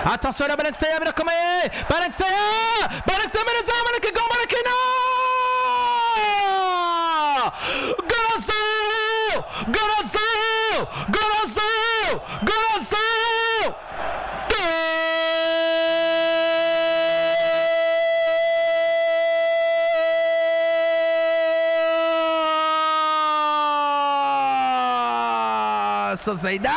Attention à Balexteya birakomeye. Balexteya merazamu n'ikigomba n'ikino. Golazo. Sociedad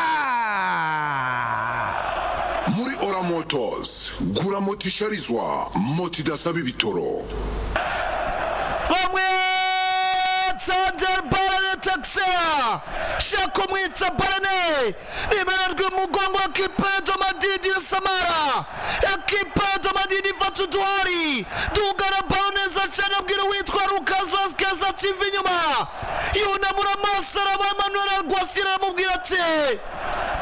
muri Ora Motors gura moto isharizwa moto idasaba ibitoro bamwe Tsander Barane Taxia Shako Mwita Barane Imerarwe mugongo wa kipedo Madidi ya Samara Kipedo Madidi Vatuduari Dugara Baroneza Chana Mgira witwa Lucas Vasquez ati Vyinjiye Yuna Muramasara wa Manuel Alguacira mubwira ati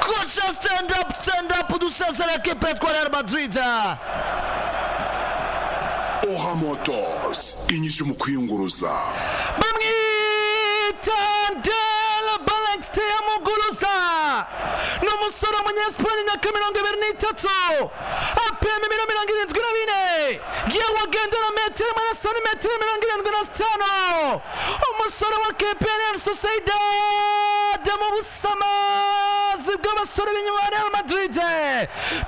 Kocha stand up dusezera kipedo kwa Real Madrid. Ora Motors inyishe mu kwiyunguruza Tandela Balexteya muguruza n'umusore w'umunyesipani na kamirongo ibiri n'itatu apima 74 yawagendera metero na santimetero 75 umusore wa KPR Sociedad mu busamazi bw'abasore b'inyuma ya Real Madrid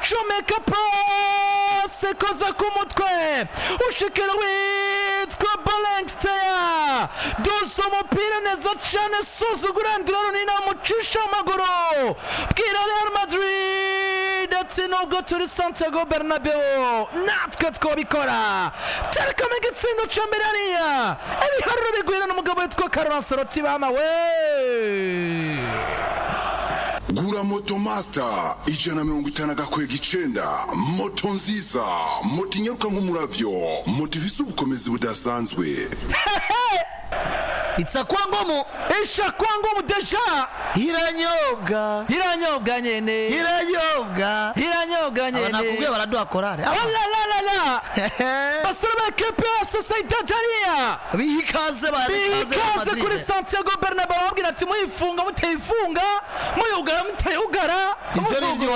comeka pase koza ku mutwe ushikira witwa Balexteya dusa umupira neza cyane suzugura ndirano ninamucisha amaguru bwira Real Madrid ati nubwo turi Santiago Bernabeu natwe twabikora tereka mu gitsindo cya mbere hariya ibiharuro bigwira n'umugabo witwa Carlo Ancelotti bama we gura moto master 159 moto nziza moto inyaruka nk'umuravyo moto ifise ubukomezi budasanzwe Isha kwangu deja iranyobwa nyene anakubwiye baraduha korale la basore ba KPR Sociedad hariya bikaze kuri Santiago Bernabeu babwira ati muyifunga mutayifunga mutayugara ivyo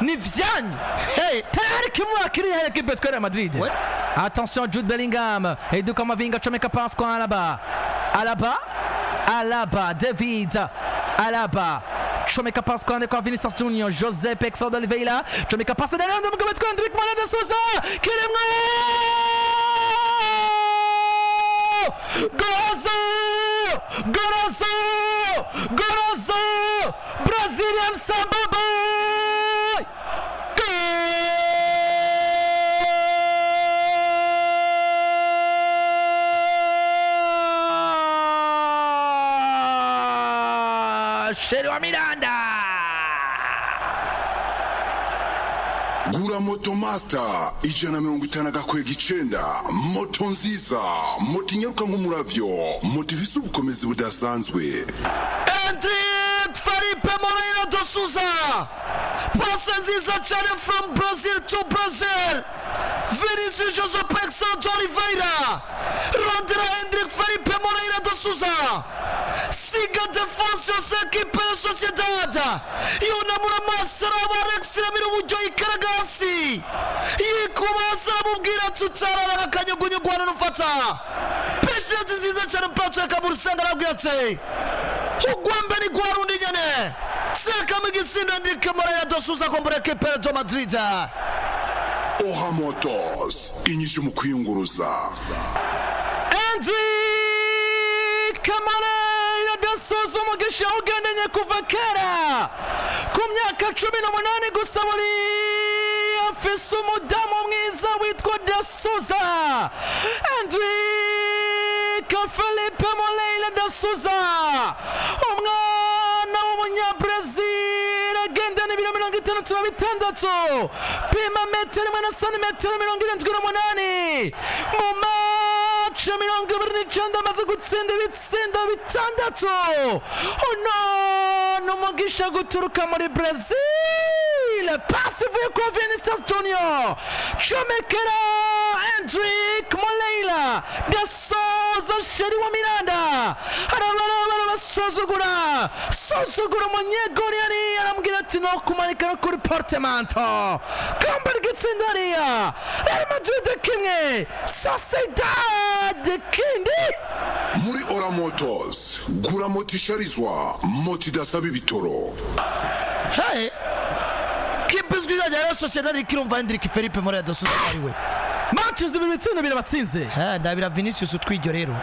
ni vyanyu tayari kimwakiri ya kipe twa Real Madrid. Attention Jude Bellingham Edu Kamavinga comeka passe kwa Alaba David Alaba comeka passe kwa Vinicius Junior José Pexo de Oliveira comeka passe derrière de mugabo twa Hendrik Moreira Souza kiremwa Golazo Brazilian Samba Boy Sheri wa Miranda gura moto master 159 moto nziza moto inyaruka nk'umuravyo moto ifise ubukomezi budasanzwe Felipe Moreira do Souza passe nziza cyane from Brazil to Brazil Vinicius José Pexo de Oliveira rondera Hendrik Felipe Moreira do Souza siga defense yose ekipe ya Sociedad yunamura amasara abarexira biri uburyo ikaragasi yikubasa aramubwira tutarara akanyugunyugwana n'ufata pesheti nziza cyane Patrick Abursanga arabwira ati ugwambe ni gwarundi nyene seka mu Itsinze Niko Moreira do Souza kombora ekipe ya Madrid. Ora Motors inyishe mu kwiyunguruza Sozo mugisha ugendanye kuva kera ku myaka 18 gusa muri afise umudamu mwiza witwa Da Souza Felipe Moreira Da Souza umwana w'umunyabrazil agendana ibiro 66 pima metero na santimetero 78 mu match 29 amaze gutsinda ibitsindo bitandatu n'umugisha guturuka muri Brazil passive kwa Vinicius Junior comekera Hendrik Moreira Da Souza sheri wa Miranda basuzugura umunyegori yari arambwira ati no kumanika kuri portemanto kambara igitsinda hariya Real Madrid kimwe Sociedad kindi muri Ora Motors gura moto isharizwa moto idasaba ibitoro. Hey, kipizwi ya Sociedad ikirumva Hendrik Felipe Moreira Sousa ariwe matches Ibitsindo birabatsinze ndabira Vinicius utwiryo rero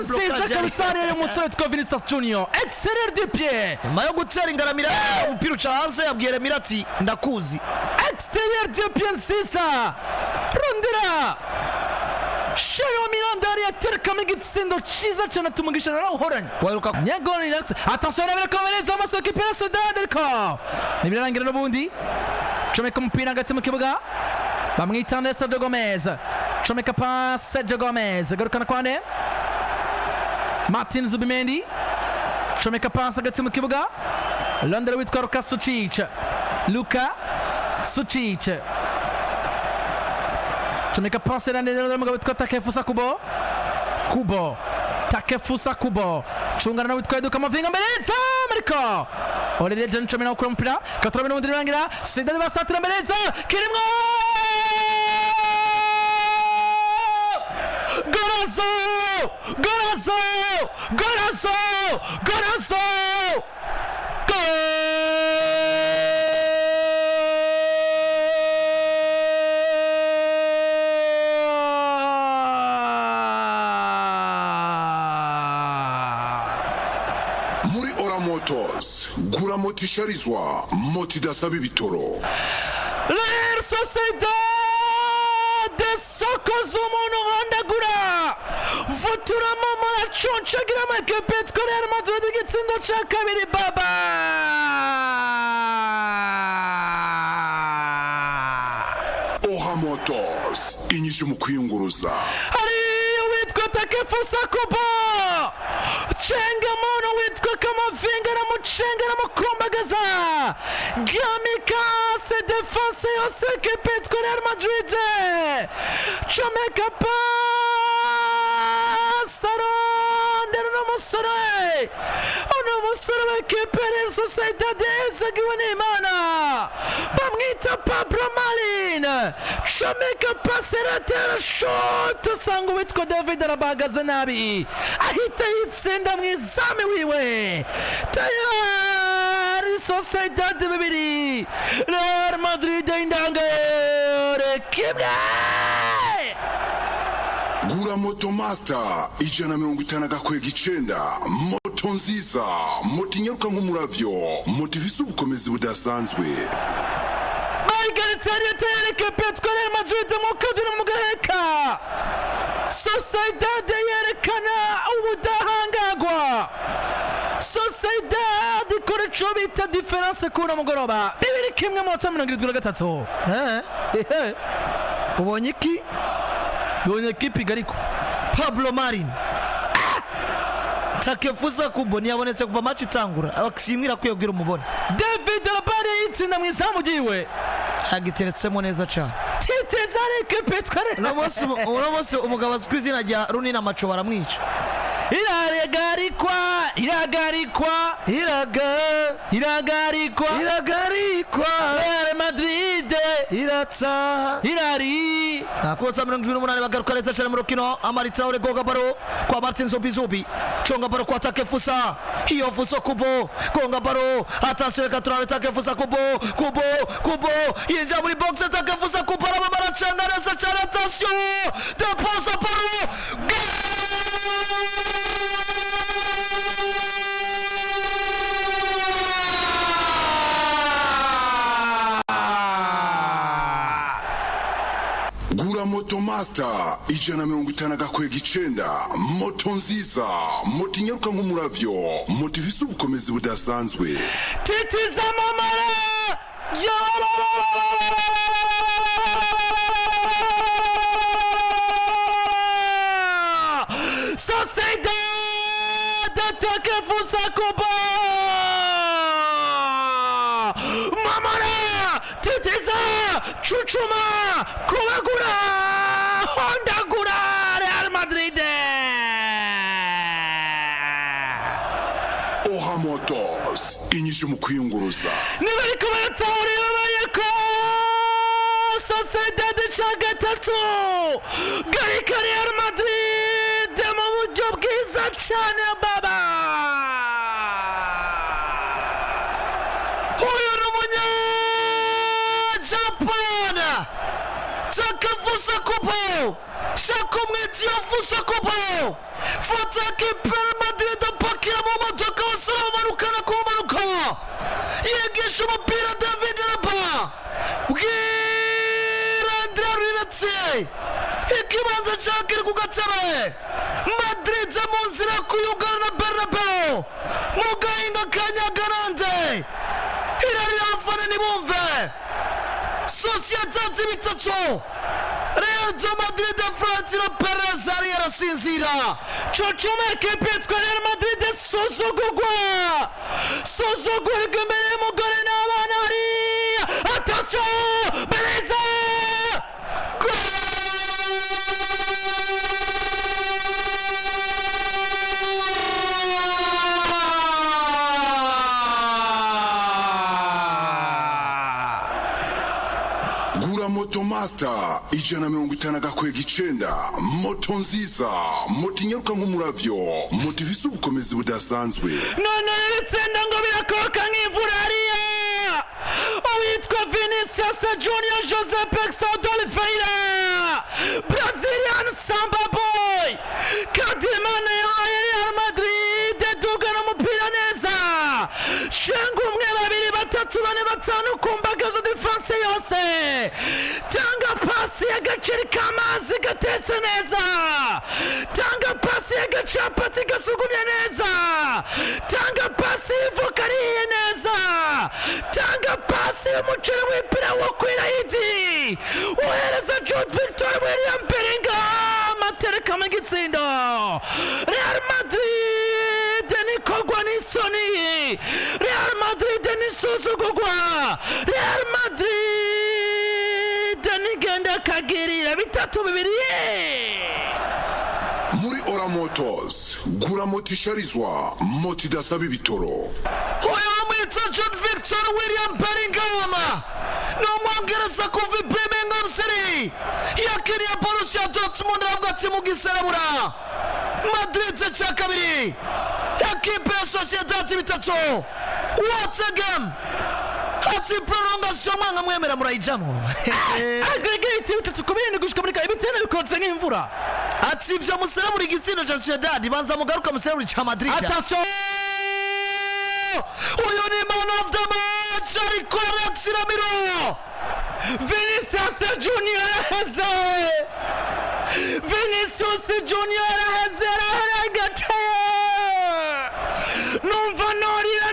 Itsinze kabisari y'umusore twa Vinicius Junior exterieur du pied mayo gutera ingaramira umupira uca hanze yabwira Mirati ndakuzi exterieur du pied nziza rundira Shero Miranda yaterkamo igitsindo cyiza cyane tumugisha narawuhoranye waruka nyegoni natse attention arakomereza amaso kipe ya Sociedad ariko nibirangira n'ubundi comeka umupira hagati mu kibuga bamwita Sergio Gomez comeka pass Sergio Gomez garukana kwande Martin Zubimendi comeka pass hagati mu kibuga Londra witwa Luka Sucic comeka pass rande mugabo witwa Takefusa Kubo Takefusa Kubo chungana witwa Eduka Mavinga Mbeleza Mariko Olivier John chomena ukura mpira 40 minuti birangira Sociedad basatira Mbeleza kirimwo Golazo muri Ora Motors gura moto isharizwa moto idasaba ibitoro. Real Sociedad soko z'umuntu hondagura vuturamo muracuncagira amakipe twa Real Madrid igitsindo cya kabiri baba Ora Motors inyishu mu kwiyunguruza. hari witwa Takefusa Kubo cenga muntu witwa Kamavinga aramucenga aramukumbagaza Gamikase defense yose kipe twa Real Madrid comeka pasarondera umusore w'ikipe Real Sociedad ezagiwe n'Imana bamwita Pablo Marin comeka paseratera shot asanga witwa David arabahagaze nabi ahita yitsinda mu izame wiwe tayari Sociedad bibiri Real Madrid indangare kimwe. Gura moto master 159 moto nziza moto inyaruka nk'umuravyo moto ifise ubukomezi budasanzwe. Margaret kipe Real Madrid mu kadira mu gaheka Sociedad yerekana ubudahangagwa Sociedad ikora ico bita difference kuna mugoroba 2-1 mu 73 ubonye iki Donye kipi gariko Pablo Marin Takefusa Kubo ntiyabonetse kuva match itangura abakishimira kwiyobwira umubone David Alabari yitsinda mu izamu giwe agiteretsemo neza cyane titezare kipe tware uno munsi umugabo azwi izina rya Runina Macho baramwica iragarikwa Real Madrid irataha irari akoza 78 bagaruka neza cyane mu rukino Amaritraore goga baro kwa Martin Zubi chonga baro kwa Takefusa hiyo Fuso Kubo gonga baro atasiwe katrawe Takefusa Kubo yinja muri box Takefusa Kubo arabara changa neza cyane attention depose baro Gura moto master 159 moto nziza moto inyaruka nk'umuravyo moto ifise ubukomezi budasanzwe. titiza mamara Sociedad Takefusa Kubo mamara titiza chuchuma kulagura hondagura Real Madrid nyinshi mu kwiyunguruza. niba ariko baratahurira babaye ko Sociedad ca gatatu garika Real Madrid mu buryo bwiza cyane baba. Uyu ni umunyajapani takavusa kubo shaka umwiti yavusa kubo fata kipe Real Madrid apakira mu modoka basura bamanukana ku manuka yigisha umupira David Alaba ikibanza cyakiri ku gatebe Madrid mu nzira kuyugana na Bernabeu mu gahinga ka Nyagarande irarira abafana ntibumve Sociedad bitatu Real Madrid Florentino Perez ari yarasinzira Chochuma ekipe yitwa Real Madrid suzugurwa imbere y'umugore n'abana hariya. Attention Beleza Gura Moto Master 159 moto nziza, moto inyaruka nk'umuravyo, moto ifise ubukomezi budasanzwe. none Itsinze ngo birakoka nk'imvura hariya. Uwitwa Vyinjiye Junior Jose Oliveira Brazilian Samba Boy kadimana ya Real Madrid dugana umupira neza shenga umwe babiri batatu bane batanu kumbagaza defense yose tanga pasi y'agaceri k'amazi gatetse neza tanga pasi y'agacapati gasugumye neza tanga pasi y'ivoka rihiye neza tanga pasi y'umuceri w'ipira wo kwirahidi uhereza Jude Victor William Bellingham atereka mu Ibitsindo. Real Madrid Niko gwa n'isoni, Real Madrid n'isuzugurwa, Real Madrid n'igenda kagirira 3-2. Muri Ora Motors gura moto isharizwa, moto idasaba ibitoro. Uyu wamwita Jude Victor William Bellingham n'umwongereza kuva Birmingham City yakiriye Borussia Dortmund avuga ati mugiserabura Madrid cya kabiri ekipe ya Sociedad bitatu. What a game! Ati prolongation mwanga mwemera murayijamo. Aggregate 3-2 gushika muri Ibitsindo bikonze nk'imvura. Ati ibyo muserabura Igitsindo cya Sociedad banza mugaruka muserabura cya Madrid. Attention! Uyu ni man of the match ariko Ramiro Vinicius Junior heze. Vinicius Junior heze arahangate. Numva norira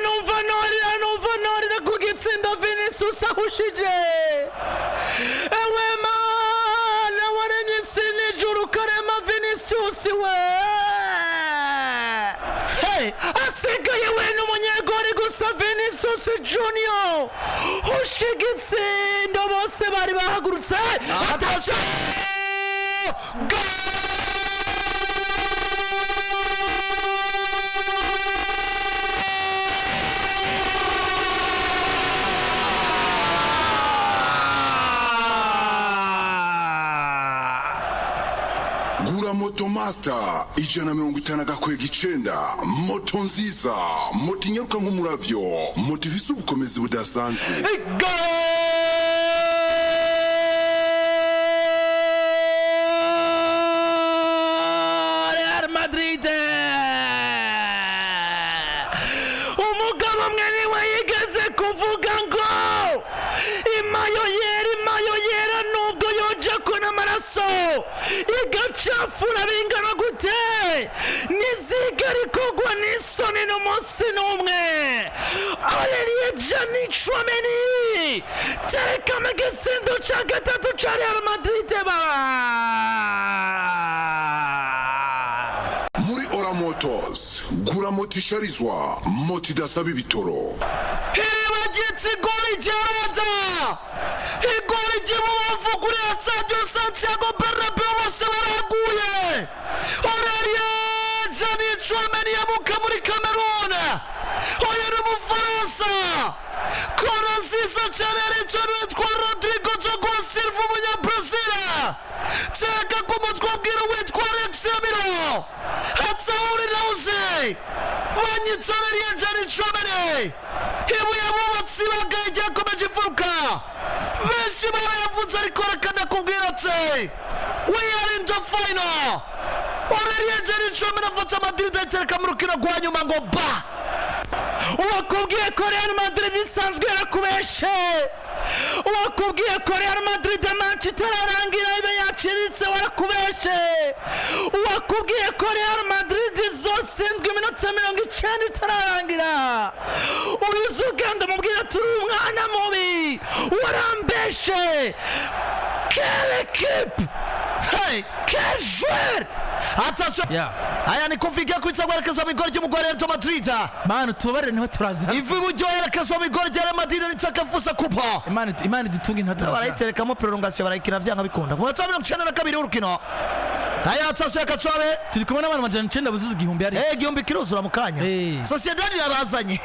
ku Gitsindo Vinicius ahushije. Ewe mana waremye sini juru karema Vinicius we. Hey, asigaye we n'umunyegori gusa Vinicius Junior. Ushigitsinda bose bari bahagurutse. Attention! Gura Moto Master 159 moto nziza, moto inyaruka nk'umuravyo, moto ifise ubukomezi budasanzwe. Real Madrid umugabo mwe niwe yigeze kuvuga ngo imayo yera nubwo yoja kuna maraso igacafura bingana gute nizigari kugwa n'isoni n'umunsi n'umwe. Aurelien Jani Chouameni tereka mu Ibitsindo cya gatatu cya Real Madrid Muri Ora Motors gura moto isharizwa, moto idasaba ibitoro. Bagitse igori ryarada igori ry'umubavu kuri Sadio Santiago Bernabeu bose baraguye. Aurelien Jani Chouameni yamuka muri Cameroon uyu ni umufaransa kora nziza cyane yaricyo witwa Rodrigo Jogo Silva umunyabrazil teka ku mutwe abwira witwa Alex Ramiro hatsahuri nauze banyitsana ryejari comene ibuye abubatsi bagaye ryakomeje ifuruka benshi barayavuze ariko rekana kubwira ati we are in the final ryejari comene afata Madrid ayitereka mu rukino rwa nyuma ngo ba uwakubwiye ko Real Madrid isanzwe yarakubeshe uwakubwiye ko Real Madrid match itararangira ibe yaciritse warakubeshe uwakubwiye ko Real Madrid izosindwa iminota 90 itararangira uyizuganda mubwira turi umwana mubi warambeshe quelle équipe hey quel joueur attention aya ni kufikia kwitsa gwerekezo migori ry'umugore Real Madrid manu tubare niho turaza ivu buryo yerekezo migori rya Real Madrid nitakafusa kupa imana dutunga intato barayiterekamo prolongation barayikina vyanga bikunda ku 92 urukino aya attention yakatwabe turi kumwe n'abantu majana 9 buzuza igihumbi ari igihumbi kiruzura mu kanya Sociedad yarabazanye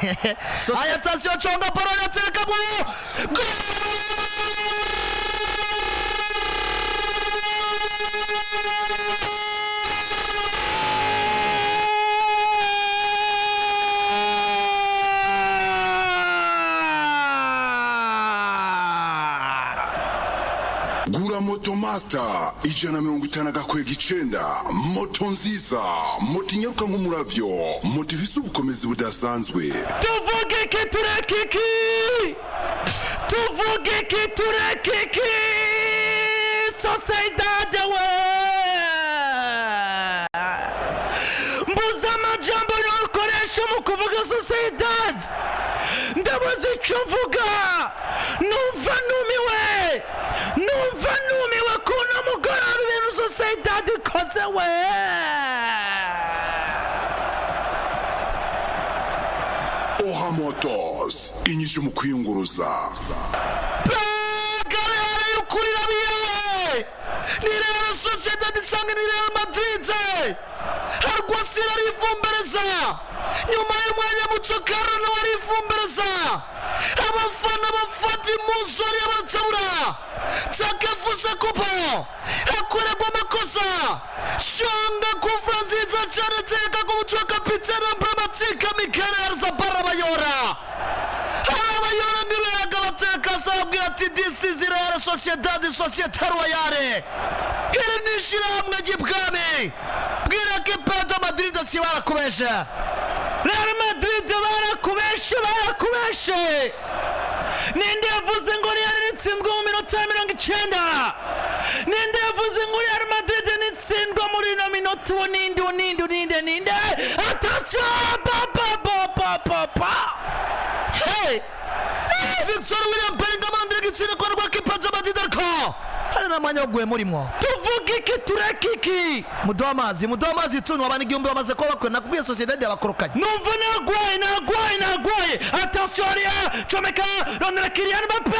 aya attention chonga parole aterekamo Gura Moto Master 159 moto nziza moto inyaruka nk'umuravyo moto ifise ubukomezi budasanzwe tuvuge ki turekiki Sociedad we mbuza amajambo n'ukoresha mu kuvuga Sociedad ndabuze icyo mvuga numva numiwe kuno mugora ibintu Sociedad ikoze we Oha Motors inyishu mu kwiyunguruza Bagare yukurira biye ni Real Sociedad isanga ni Real Madrid harwasira rifumbereza nyuma y'umwanya muto Karano warifumbereza abafana bafata imuzori y'abatsabura takafusa kupo hakorerwa amakosa shanga kufra nziza cyane teka ku mutwe wa kapiteni emblematike Mikel Arzabayora arabayora ngiberaga bateka sabwira ati this is Real Sociedad Sociedad Royale iri nishiramwe gibwami bwira ko Pedro Madrid atsibara kubesha Real Madrid barakubeshe ninde yavuze ngo Real itsindwa mu minota 90 ninde yavuze ngo Real Madrid itsindwa muri no minota ninde attention pa hey Victor William Bellingham Andre gitsina kwa rwa kipaza Madrid ko hari namanya ogwe murimo tuvuge iki turekiki mudo amazi tunu abana igihumbi bamaze ko bakwe nakubwiye Sociedad yabakorokanye numva nagwaye attention ya chomeka Ronald Kylian Mbappe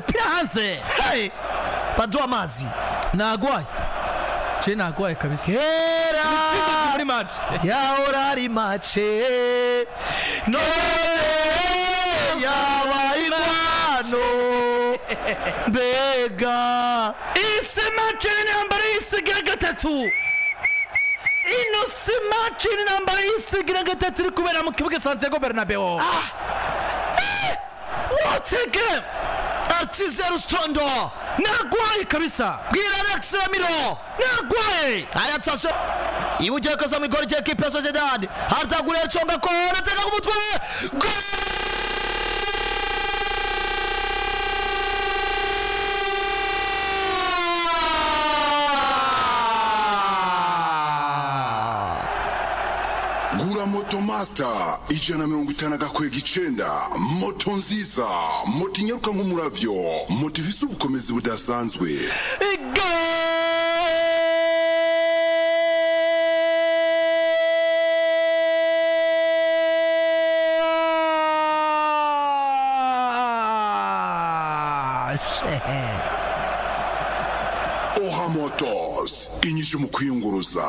Piranze hey mudo amazi nagwaye kabisa era muri match ya orari match no ya waibano bega ise match nambari isigira gatatu ino si match nambari isigira gatatu kubera mu kibuga Santiago Bernabeu what a game Itsinze Rustondo nagwaye kabisa bwira Alex Ramiro nagwaye aya tsaso iwuje koza migori je equipe Sociedad hartagure chonga ko nataka kumutwe Gura Moto Master 159 moto nziza moto inyaruka nk'umuravyo moto ifise ubukomezi budasanzwe Motors inyishu mu kwiyunguruza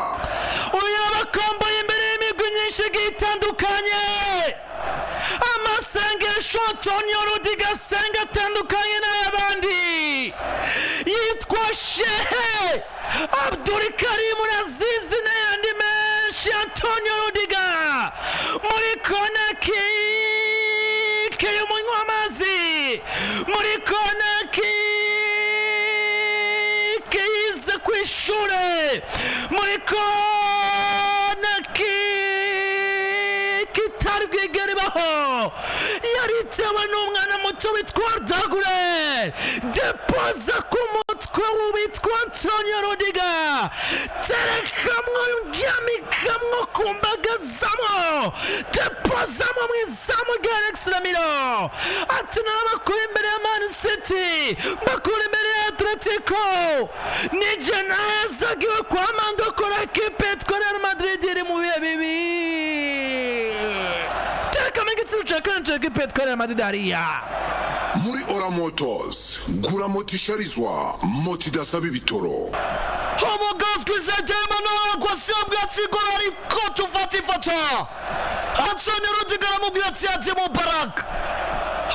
uyabakomboye imbere y'imigwi myinshi itandukanye, amasengesho Antonio Rudiger asenga atandukanye n'ay'abandi. Yitwa Shehe Abdulkarim Aziz n'ayandi menshi. Antonio Rudiger muri kona y'umunywa amazi, muri kona yize ku ishure, muri kona kitari bwigere baho. Yaritewe n'umwana muto witwa Dagure, depoza ku mutwe witwa Antonio Rudiger, terekamwo yamikamwo kumbagazamwo, depozamwo mu izamu rya Alex Ramiro. Ati nabakura imbere ya Man City, bakura imbere ya Atletico, nije nazagiwe kwa mandokora ekipe yitwa Real Madrid iri mu bihe bibi. muri Ora Motors gura moto isharizwa, moto idasaba ibitoro. Homogazwi Emmanuel Gwasiambwe atsigora ariko tufata ifoto. Antonio Rudiger aramubwira ati ati Mubarak,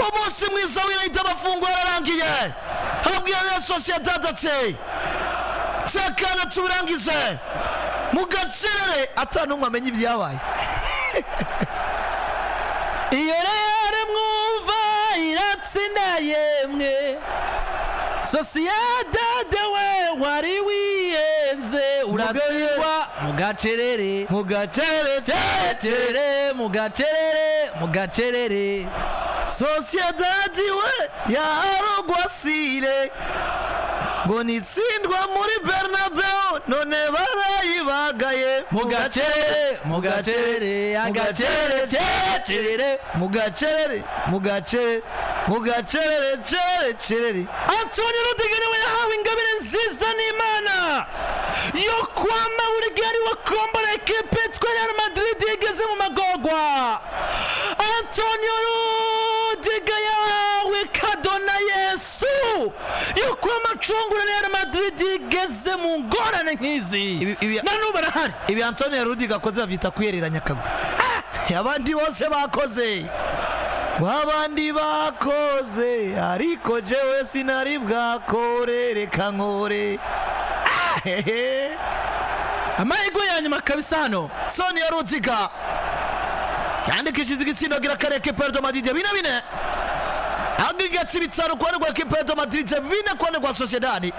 umunsi mwiza w'irahita amafunguro yararangiye. Abwira ya Sociedad ati tekana tubirangize mu gacerere atanumwe amenye ibyabaye. Iyo rero mwumva iratsinda yemwe, Sociedad we wari wiyenze, uratsindwa mu gacerere, mu gacerere. Sociedad we yarogwasire ngo nitsindwa muri Bernabeu, none barayibagaye mu gacerere. Antonio Rudiger we yahawe ingabire nziza n'Imana yo kwama buri gihe ari wakombora ekipe yitwa Real Madrid igeze mu magorwa. Antonio Rudiger yahawe kado na Yesu yo kwama acungura Real Madrid igeze mu ngorane nk'izi. Nanu barahari ibi Antonio Rudiger akoze bavyita kuyereranya kagwe. Abandi bose bakoze, wabandi bakoze, ariko jewe sinari bwakore, reka nkore. Amahirwe ya nyuma kabisa hano. Antonio Rudiger yandikishije igitsindo gira kare ekipe ya Madrid 4-4. Agigatsi bitsaru kwa Ekipe ya Madrid 4 kwa Sociedad.